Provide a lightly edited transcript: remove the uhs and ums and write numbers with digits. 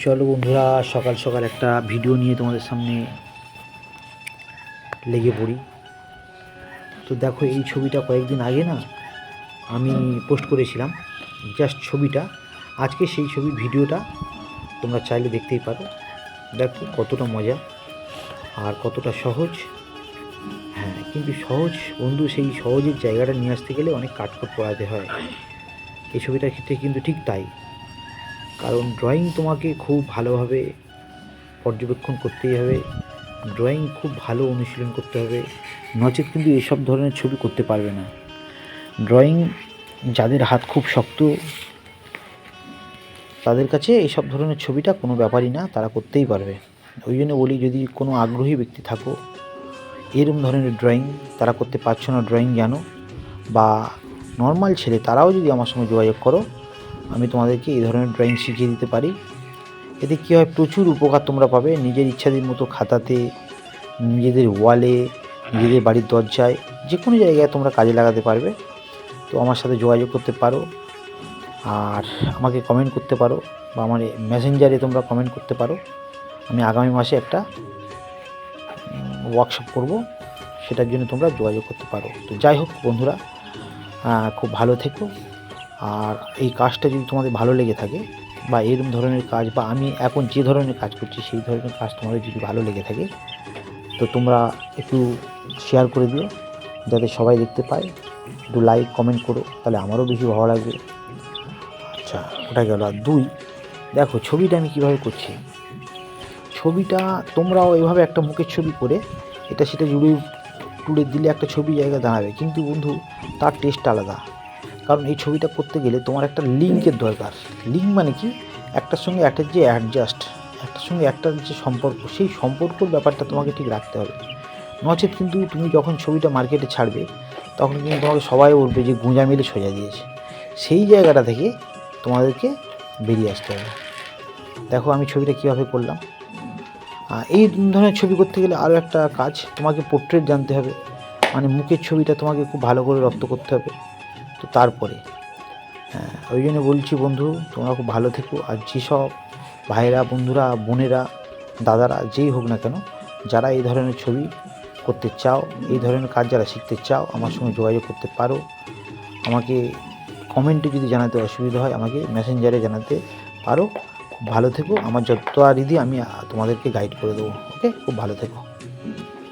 চলো বন্ধুরা, সকাল সকাল একটা ভিডিও নিয়ে তোমাদের সামনে লেগে পড়ি। তো দেখো, এই ছবিটা কয়েকদিন আগে না আমি পোস্ট করেছিলাম, জাস্ট ছবিটা। আজকে সেই ছবির ভিডিওটা তোমরা চাইলে দেখতেই পারো। দেখো কতটা মজা আর কতটা সহজ। হ্যাঁ, কিন্তু সহজ বন্ধু, সেই সহজের জায়গাটা নিয়ে আসতে গেলে অনেক কাঠখড় পোড়াতে হয়। এই ছবিটার ক্ষেত্রে কিন্তু ঠিক তাই। কারণ ড্রয়িং তোমাকে খুব ভালোভাবে পর্যবেক্ষণ করতেই হবে, ড্রয়িং খুব ভালো অনুশীলন করতে হবে, নচেত কিন্তু এসব ধরনের ছবি করতে পারবে না। ড্রয়িং যাদের হাত খুব শক্ত তাদের কাছে এইসব ধরনের ছবিটা কোনো ব্যাপারই না, তারা করতেই পারবে। ওই জন্য বলি, যদি কোনো আগ্রহী ব্যক্তি থাকো এরকম ধরনের ড্রয়িং, তারা করতে পারছো না ড্রয়িং জানো, বা নর্মাল ছেলে, তারাও যদি আমার সঙ্গে যোগাযোগ করো, আমি তোমাদেরকে এই ধরনের ড্রয়িং শিখিয়ে দিতে পারি। এতে কী হয়, প্রচুর উপকার তোমরা পাবে। নিজের ইচ্ছাদের মতো খাতাতে, নিজেদের ওয়ালে, নিজেদের বাড়ির দরজায়, যে কোনো জায়গায় তোমরা কাজে লাগাতে পারবে। তো আমার সাথে যোগাযোগ করতে পারো, আর আমাকে কমেন্ট করতে পারো, বা আমার মেসেঞ্জারে তোমরা কমেন্ট করতে পারো। আমি আগামী মাসে একটা ওয়ার্কশপ করব, সেটার জন্য তোমরা যোগাযোগ করতে পারো। তো যাই হোক বন্ধুরা, খুব ভালো থেকো। আর এই কাজটা যদি তোমাদের ভালো লেগে থাকে, বা এরকম ধরনের কাজ, বা আমি এখন যে ধরনের কাজ করছি সেই ধরনের কাজ তোমাদের যদি ভালো লেগে থাকে, তো তোমরা একটু শেয়ার করে দিও, যাতে সবাই দেখতে পায়। একটু লাইক কমেন্ট করো, তাহলে আমারও বেশি ভালো লাগবে। আচ্ছা, ওটা গেল। আর দুই, দেখো ছবিটা আমি কীভাবে করছি। ছবিটা তোমরাও এভাবে একটা মুখের ছবি করে এটা সেটা জুড়ে টুড়ে দিলে একটা ছবি জায়গা দাঁড়াবে, কিন্তু বন্ধু তার টেস্ট আলাদা। কারণ এই ছবিটা করতে গেলে তোমার একটা লিঙ্কের দরকার। লিঙ্ক মানে কি, একটার সঙ্গে একটার যে অ্যাডজাস্ট, একটার সঙ্গে একটার যে সম্পর্ক, সেই সম্পর্কর ব্যাপারটা তোমাকে ঠিক রাখতে হবে। নচেত কিন্তু তুমি যখন ছবিটা মার্কেটে ছাড়বে, তখন কিন্তু তোমাকে সবাই বলবে যে গুঁজা মেলে সোজা দিয়েছে। সেই জায়গাটা থেকে তোমাদেরকে বেরিয়ে আসতে হবে। দেখো আমি ছবিটা কীভাবে করলাম। এই ধরনের ছবি করতে গেলে আরও একটা কাজ, তোমাকে পোর্ট্রেট জানতে হবে, মানে মুখের ছবিটা তোমাকে খুব ভালো করে রপ্ত করতে হবে। তো তারপরে ওই জন্য বলছি বন্ধু, তোমরা খুব ভালো থেকো। আর যেসব ভাইরা, বন্ধুরা, বোনেরা, দাদারা, যেই হোক না কেন, যারা এই ধরনের ছবি করতে চাও, এই ধরনের কাজ যারা শিখতে চাও, আমার সঙ্গে যোগাযোগ করতে পারো। আমাকে কমেন্টে যদি জানাতে অসুবিধা হয়, আমাকে মেসেঞ্জারে জানাতে পারো। খুব ভালো থেকো। আমার যতটা রিদি আমি তোমাদেরকে গাইড করে দেবো। ওকে, খুব ভালো থেকো।